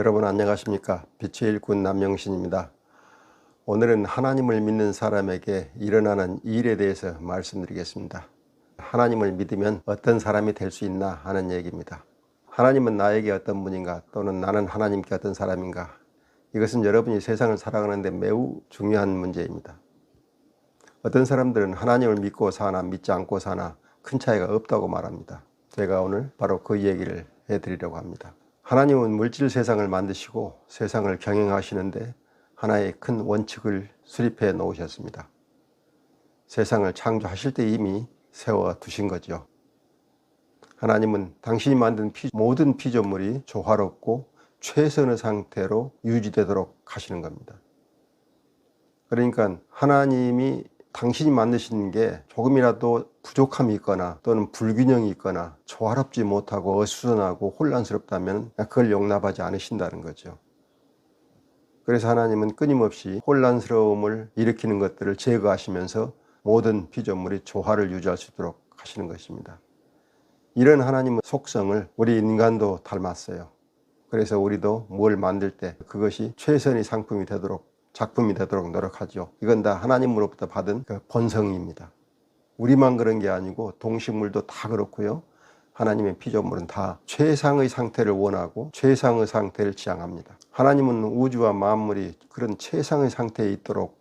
여러분 안녕하십니까? 빛의 일꾼 남영신입니다. 오늘은 하나님을 믿는 사람에게 일어나는 일에 대해서 말씀드리겠습니다. 하나님을 믿으면 어떤 사람이 될 수 있나 하는 얘기입니다. 하나님은 나에게 어떤 분인가, 또는 나는 하나님께 어떤 사람인가, 이것은 여러분이 세상을 살아가는데 매우 중요한 문제입니다. 어떤 사람들은 하나님을 믿고 사나 믿지 않고 사나 큰 차이가 없다고 말합니다. 제가 오늘 바로 그 얘기를 해드리려고 합니다. 하나님은 물질 세상을 만드시고 세상을 경영하시는데 하나의 큰 원칙을 수립해 놓으셨습니다. 세상을 창조하실 때 이미 세워두신 거죠. 하나님은 당신이 만든 모든 피조물이 조화롭고 최선의 상태로 유지되도록 하시는 겁니다. 그러니까 하나님이 당신이 만드신 게 조금이라도 부족함이 있거나 또는 불균형이 있거나 조화롭지 못하고 어수선하고 혼란스럽다면 그걸 용납하지 않으신다는 거죠. 그래서 하나님은 끊임없이 혼란스러움을 일으키는 것들을 제거하시면서 모든 피조물이 조화를 유지할 수 있도록 하시는 것입니다. 이런 하나님의 속성을 우리 인간도 닮았어요. 그래서 우리도 뭘 만들 때 그것이 최선의 상품이 되도록, 작품이 되도록 노력하죠. 이건 다 하나님으로부터 받은 그 본성입니다. 우리만 그런 게 아니고 동식물도 다 그렇고요. 하나님의 피조물은 다 최상의 상태를 원하고 최상의 상태를 지향합니다. 하나님은 우주와 만물이 그런 최상의 상태에 있도록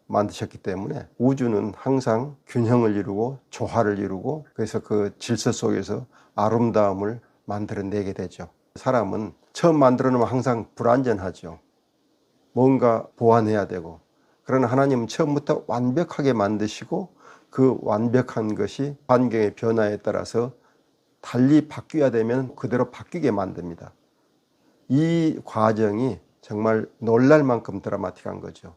만드셨기 때문에 우주는 항상 균형을 이루고 조화를 이루고, 그래서 그 질서 속에서 아름다움을 만들어내게 되죠. 사람은 처음 만들어 놓으면 항상 불완전하죠. 뭔가 보완해야 되고, 그러나 하나님은 처음부터 완벽하게 만드시고 그 완벽한 것이 환경의 변화에 따라서 달리 바뀌어야 되면 그대로 바뀌게 만듭니다. 이 과정이 정말 놀랄 만큼 드라마틱한 거죠.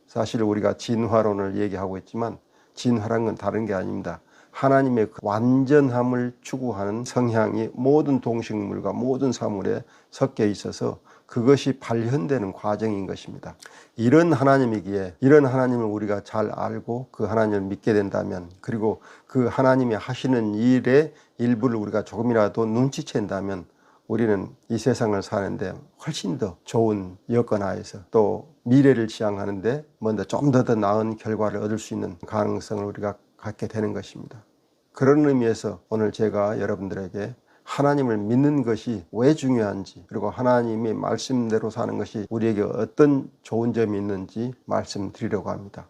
사실 우리가 진화론을 얘기하고 있지만 진화란 건 다른 게 아닙니다. 하나님의 그 완전함을 추구하는 성향이 모든 동식물과 모든 사물에 섞여 있어서 그것이 발현되는 과정인 것입니다. 이런 하나님이기에, 이런 하나님을 우리가 잘 알고 그 하나님을 믿게 된다면, 그리고 그 하나님이 하시는 일의 일부를 우리가 조금이라도 눈치챈다면 우리는 이 세상을 사는데 훨씬 더 좋은 여건 하에서, 또 미래를 지향하는데 먼저 좀 더 나은 결과를 얻을 수 있는 가능성을 우리가 갖게 되는 것입니다. 그런 의미에서 오늘 제가 여러분들에게 하나님을 믿는 것이 왜 중요한지, 그리고 하나님의 말씀대로 사는 것이 우리에게 어떤 좋은 점이 있는지 말씀드리려고 합니다.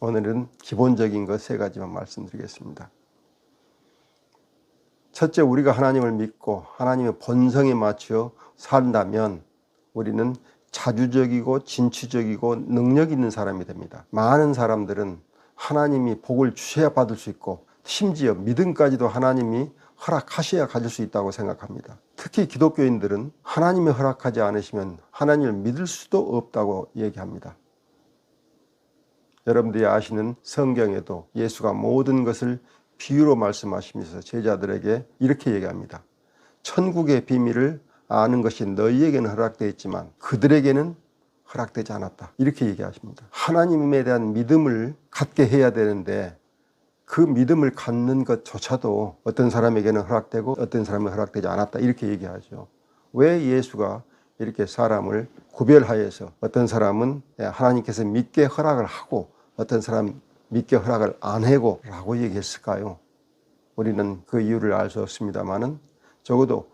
오늘은 기본적인 것 3가지만 말씀드리겠습니다. 첫째, 우리가 하나님을 믿고 하나님의 본성에 맞추어 산다면 우리는 자주적이고 진취적이고 능력 있는 사람이 됩니다. 많은 사람들은 하나님이 복을 주셔야 받을 수 있고, 심지어 믿음까지도 하나님이 허락하셔야 가질 수 있다고 생각합니다. 특히 기독교인들은 하나님이 허락하지 않으시면 하나님을 믿을 수도 없다고 얘기합니다. 여러분들이 아시는 성경에도 예수가 모든 것을 비유로 말씀하시면서 제자들에게 이렇게 얘기합니다. 천국의 비밀을 아는 것이 너희에게는 허락되어 있지만 그들에게는 허락되지 않았다. 이렇게 얘기하십니다. 하나님에 대한 믿음을 갖게 해야 되는데 그 믿음을 갖는 것조차도 어떤 사람에게는 허락되고 어떤 사람에게 허락되지 않았다. 이렇게 얘기하죠. 왜 예수가 이렇게 사람을 구별하여서 어떤 사람은 하나님께서 믿게 허락을 하고 어떤 사람 믿게 허락을 안 하고 라고 얘기했을까요? 우리는 그 이유를 알 수 없습니다만은 적어도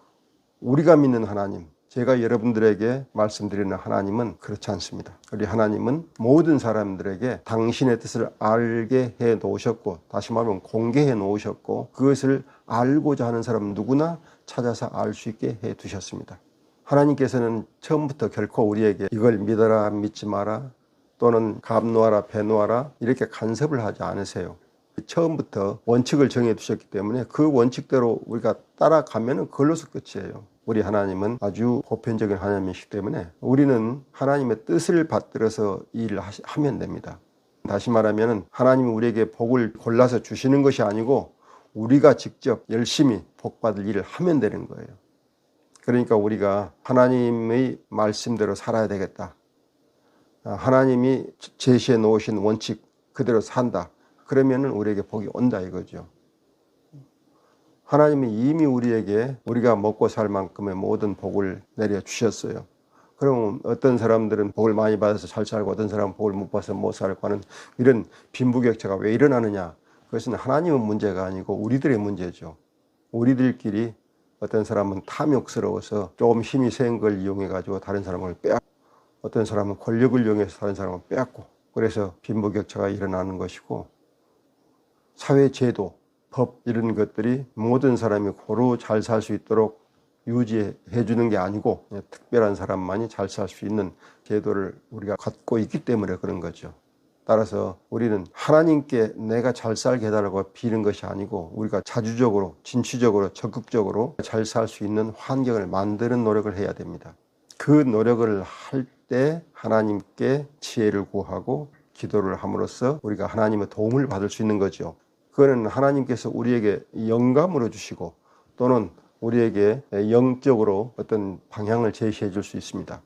우리가 믿는 하나님, 제가 여러분들에게 말씀드리는 하나님은 그렇지 않습니다. 우리 하나님은 모든 사람들에게 당신의 뜻을 알게 해 놓으셨고, 다시 말하면 공개해 놓으셨고, 그것을 알고자 하는 사람 누구나 찾아서 알 수 있게 해 두셨습니다. 하나님께서는 처음부터 결코 우리에게 이걸 믿어라 믿지 마라, 또는 값 놓아라 배 놓아라 이렇게 간섭을 하지 않으세요. 처음부터 원칙을 정해 두셨기 때문에 그 원칙대로 우리가 따라가면 그걸로서 끝이에요. 우리 하나님은 아주 보편적인 하나님이시기 때문에 우리는 하나님의 뜻을 받들어서 일을 하면 됩니다. 다시 말하면 하나님이 우리에게 복을 골라서 주시는 것이 아니고 우리가 직접 열심히 복받을 일을 하면 되는 거예요. 그러니까 우리가 하나님의 말씀대로 살아야 되겠다, 하나님이 제시해 놓으신 원칙 그대로 산다, 그러면 우리에게 복이 온다 이거죠. 하나님이 이미 우리에게 우리가 먹고 살 만큼의 모든 복을 내려주셨어요. 그럼 어떤 사람들은 복을 많이 받아서 잘 살고 어떤 사람은 복을 못 받아서 못 살고 하는 이런 빈부격차가 왜 일어나느냐? 그것은 하나님의 문제가 아니고 우리들의 문제죠. 우리들끼리 어떤 사람은 탐욕스러워서 조금 힘이 센 걸 이용해 가지고 다른 사람을 빼앗고, 어떤 사람은 권력을 이용해서 다른 사람을 빼앗고, 그래서 빈부격차가 일어나는 것이고, 사회 제도, 법 이런 것들이 모든 사람이 고루 잘 살 수 있도록 유지해 주는 게 아니고 특별한 사람만이 잘 살 수 있는 제도를 우리가 갖고 있기 때문에 그런 거죠. 따라서 우리는 하나님께 내가 잘 살게 해달라고 비는 것이 아니고 우리가 자주적으로, 진취적으로, 적극적으로 잘 살 수 있는 환경을 만드는 노력을 해야 됩니다. 그 노력을 할 때 하나님께 지혜를 구하고 기도를 함으로써 우리가 하나님의 도움을 받을 수 있는 거죠. 그거는 하나님께서 우리에게 영감으로 주시고 또는 우리에게 영적으로 어떤 방향을 제시해 줄 수 있습니다.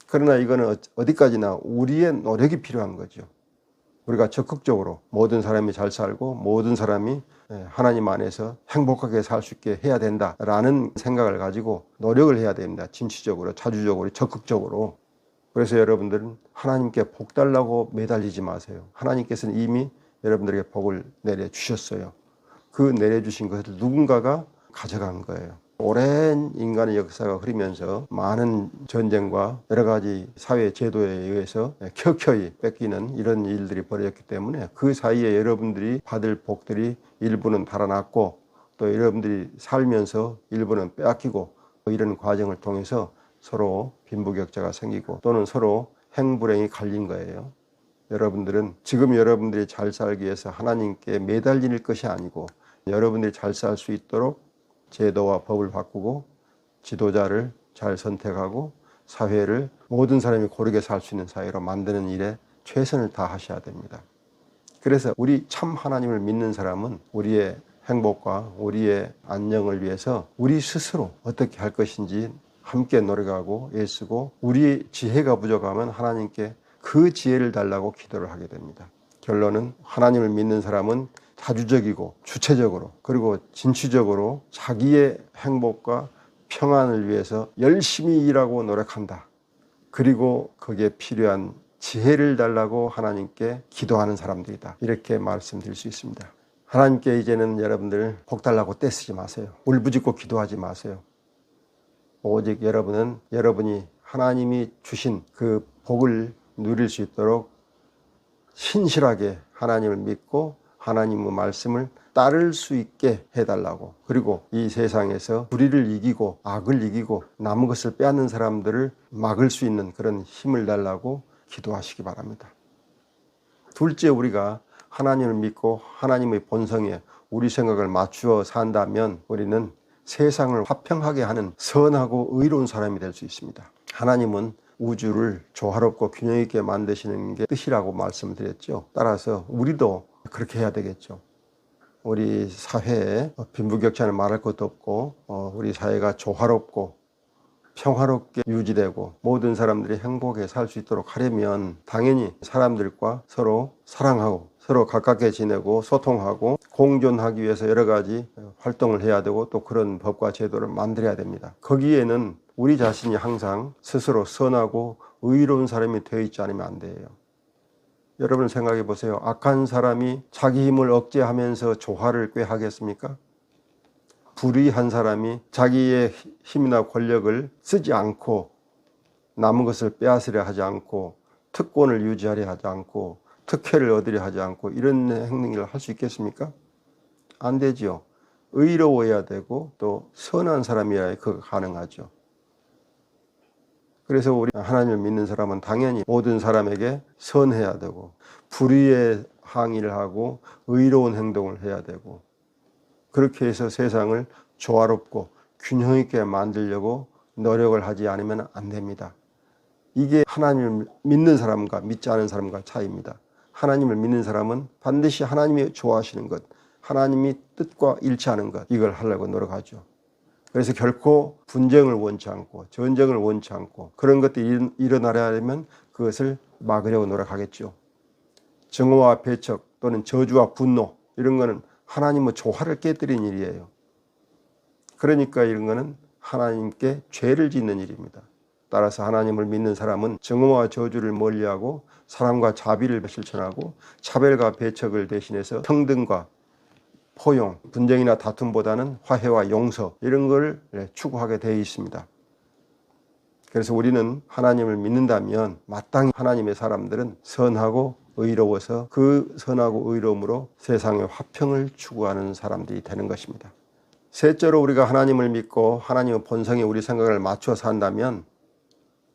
그러나 이거는 어디까지나 우리의 노력이 필요한 거죠. 우리가 적극적으로 모든 사람이 잘 살고 모든 사람이 하나님 안에서 행복하게 살 수 있게 해야 된다라는 생각을 가지고 노력을 해야 됩니다. 진취적으로, 자주적으로, 적극적으로. 그래서 여러분들은 하나님께 복 달라고 매달리지 마세요. 하나님께서는 이미 여러분들에게 복을 내려주셨어요. 그 내려주신 것을 누군가가 가져간 거예요. 오랜 인간의 역사가 흐르면서 많은 전쟁과 여러 가지 사회 제도에 의해서 켜켜이 뺏기는 이런 일들이 벌어졌기 때문에 그 사이에 여러분들이 받을 복들이 일부는 달아났고 또 여러분들이 살면서 일부는 빼앗기고 이런 과정을 통해서 서로 빈부격차가 생기고 또는 서로 행불행이 갈린 거예요. 여러분들은 지금 여러분들이 잘 살기 위해서 하나님께 매달릴 것이 아니고 여러분들이 잘 살 수 있도록 제도와 법을 바꾸고 지도자를 잘 선택하고 사회를 모든 사람이 고르게 살 수 있는 사회로 만드는 일에 최선을 다하셔야 됩니다. 그래서 우리 참 하나님을 믿는 사람은 우리의 행복과 우리의 안녕을 위해서 우리 스스로 어떻게 할 것인지 함께 노력하고 애쓰고 우리 지혜가 부족하면 하나님께 그 지혜를 달라고 기도를 하게 됩니다. 결론은 하나님을 믿는 사람은 자주적이고 주체적으로 그리고 진취적으로 자기의 행복과 평안을 위해서 열심히 일하고 노력한다. 그리고 거기에 필요한 지혜를 달라고 하나님께 기도하는 사람들이다. 이렇게 말씀드릴 수 있습니다. 하나님께 이제는 여러분들 복 달라고 떼쓰지 마세요. 울부짖고 기도하지 마세요. 오직 여러분은 여러분이 하나님이 주신 그 복을 누릴 수 있도록 신실하게 하나님을 믿고 하나님의 말씀을 따를 수 있게 해달라고, 그리고 이 세상에서 불의를 이기고 악을 이기고 남은 것을 빼앗는 사람들을 막을 수 있는 그런 힘을 달라고 기도하시기 바랍니다. 둘째, 우리가 하나님을 믿고 하나님의 본성에 우리 생각을 맞추어 산다면 우리는 세상을 화평하게 하는 선하고 의로운 사람이 될 수 있습니다. 하나님은 우주를 조화롭고 균형 있게 만드시는 게 뜻이라고 말씀드렸죠. 따라서 우리도 그렇게 해야 되겠죠. 우리 사회에 빈부격차는 말할 것도 없고 우리 사회가 조화롭고 평화롭게 유지되고 모든 사람들이 행복하게 살 수 있도록 하려면 당연히 사람들과 서로 사랑하고 서로 가깝게 지내고 소통하고 공존하기 위해서 여러 가지 활동을 해야 되고 또 그런 법과 제도를 만들어야 됩니다. 거기에는 우리 자신이 항상 스스로 선하고 의로운 사람이 되어 있지 않으면 안 돼요. 여러분 생각해 보세요. 악한 사람이 자기 힘을 억제하면서 조화를 꾀하겠습니까? 불의한 사람이 자기의 힘이나 권력을 쓰지 않고 남은 것을 빼앗으려 하지 않고 특권을 유지하려 하지 않고 특혜를 얻으려 하지 않고 이런 행동을 할 수 있겠습니까? 안 되죠. 의로워야 되고 또 선한 사람이어야 그거 가능하죠. 그래서 우리 하나님을 믿는 사람은 당연히 모든 사람에게 선해야 되고 불의에 항의를 하고 의로운 행동을 해야 되고 그렇게 해서 세상을 조화롭고 균형 있게 만들려고 노력을 하지 않으면 안 됩니다. 이게 하나님을 믿는 사람과 믿지 않은 사람과 차이입니다. 하나님을 믿는 사람은 반드시 하나님이 좋아하시는 것, 하나님이 뜻과 일치하는 것, 이걸 하려고 노력하죠. 그래서 결코 분쟁을 원치 않고 전쟁을 원치 않고 그런 것들이 일어나려면 그것을 막으려고 노력하겠죠. 증오와 배척 또는 저주와 분노 이런 거는 하나님의 조화를 깨뜨린 일이에요. 그러니까 이런 거는 하나님께 죄를 짓는 일입니다. 따라서 하나님을 믿는 사람은 증오와 저주를 멀리하고 사랑과 자비를 실천하고 차별과 배척을 대신해서 평등과 포용, 분쟁이나 다툼보다는 화해와 용서 이런 걸 추구하게 되어 있습니다. 그래서 우리는 하나님을 믿는다면 마땅히 하나님의 사람들은 선하고 의로워서 그 선하고 의로움으로 세상의 화평을 추구하는 사람들이 되는 것입니다. 셋째로 우리가 하나님을 믿고 하나님의 본성에 우리 생각을 맞춰 산다면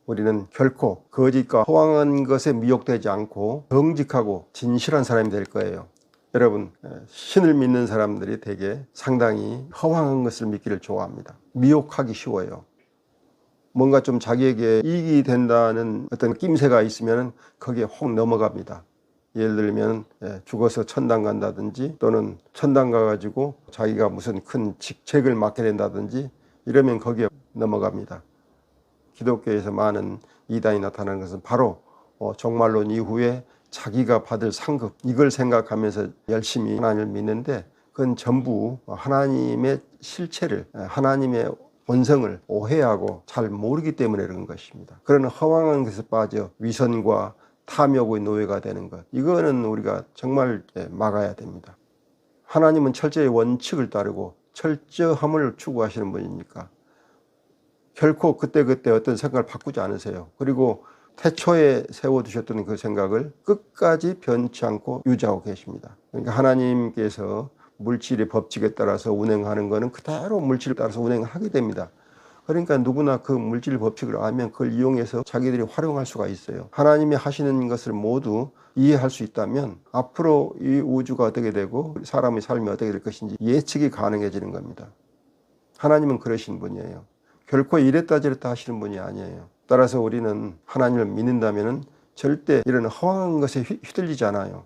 우리는 결코 거짓과 허황한 것에 미혹되지 않고 정직하고 진실한 사람이 될 거예요. 여러분, 신을 믿는 사람들이 되게 상당히 허황한 것을 믿기를 좋아합니다. 미혹하기 쉬워요. 뭔가 좀 자기에게 이익이 된다는 어떤 낌새가 있으면 거기에 혹 넘어갑니다. 예를 들면 죽어서 천당 간다든지 또는 천당 가가지고 자기가 무슨 큰 직책을 맡게 된다든지 이러면 거기에 넘어갑니다. 기독교에서 많은 이단이 나타나는 것은 바로 종말론 이후에 자기가 받을 상급 이걸 생각하면서 열심히 하나님을 믿는데 그건 전부 하나님의 실체를 하나님의 본성을 오해하고 잘 모르기 때문에 그런 것입니다. 그런 허황한 것에 빠져 위선과 탐욕의 노예가 되는 것 이거는 우리가 정말 막아야 됩니다. 하나님은 철저히 원칙을 따르고 철저함을 추구하시는 분이니까 결코 그때그때 어떤 생각을 바꾸지 않으세요. 그리고 태초에 세워두셨던 그 생각을 끝까지 변치 않고 유지하고 계십니다. 그러니까 하나님께서 물질의 법칙에 따라서 운행하는 것은 그대로 물질에 따라서 운행하게 됩니다. 그러니까 누구나 그 물질 법칙을 알면 그걸 이용해서 자기들이 활용할 수가 있어요. 하나님이 하시는 것을 모두 이해할 수 있다면 앞으로 이 우주가 어떻게 되고 사람의 삶이 어떻게 될 것인지 예측이 가능해지는 겁니다. 하나님은 그러신 분이에요. 결코 이랬다 저랬다 하시는 분이 아니에요. 따라서 우리는 하나님을 믿는다면 절대 이런 허황한 것에 휘둘리지 않아요.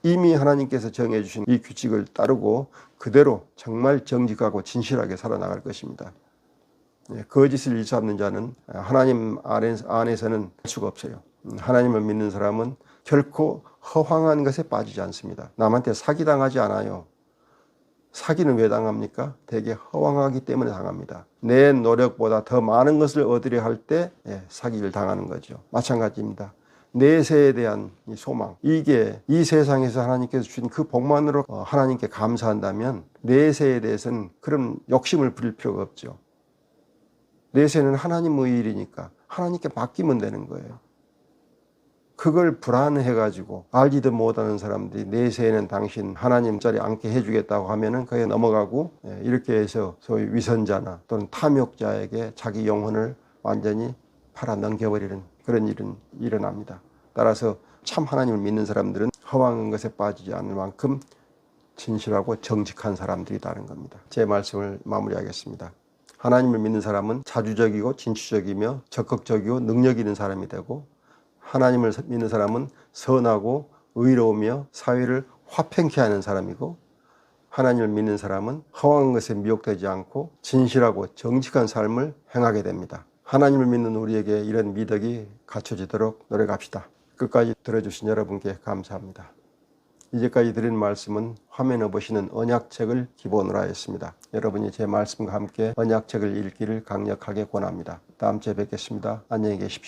이미 하나님께서 정해주신 이 규칙을 따르고 그대로 정말 정직하고 진실하게 살아나갈 것입니다. 거짓을 일삼는 자는 하나님 안에서는 할 수가 없어요. 하나님을 믿는 사람은 결코 허황한 것에 빠지지 않습니다. 남한테 사기당하지 않아요. 사기는 왜 당합니까? 되게 허황하기 때문에 당합니다. 내 노력보다 더 많은 것을 얻으려 할 때 사기를 당하는 거죠. 마찬가지입니다. 내세에 대한 소망 이게 이 세상에서 하나님께서 주신 그 복만으로 하나님께 감사한다면 내세에 대해서는 그런 욕심을 부릴 필요가 없죠. 내세는 하나님의 일이니까 하나님께 맡기면 되는 거예요. 그걸 불안해가지고 알지도 못하는 사람들이 내세에는 당신 하나님 자리에 앉게 해주겠다고 하면은 그에 넘어가고 이렇게 해서 소위 위선자나 또는 탐욕자에게 자기 영혼을 완전히 팔아 넘겨버리는 그런 일은 일어납니다. 따라서 참 하나님을 믿는 사람들은 허황한 것에 빠지지 않을 만큼 진실하고 정직한 사람들이라는 겁니다. 제 말씀을 마무리하겠습니다. 하나님을 믿는 사람은 자주적이고 진취적이며 적극적이고 능력 있는 사람이 되고 하나님을 믿는 사람은 선하고 의로우며 사회를 화평케 하는 사람이고 하나님을 믿는 사람은 허황한 것에 미혹되지 않고 진실하고 정직한 삶을 행하게 됩니다. 하나님을 믿는 우리에게 이런 미덕이 갖춰지도록 노력합시다. 끝까지 들어주신 여러분께 감사합니다. 이제까지 드린 말씀은 화면에 보시는 언약책을 기본으로 하였습니다. 여러분이 제 말씀과 함께 언약책을 읽기를 강력하게 권합니다. 다음 주에 뵙겠습니다. 안녕히 계십시오.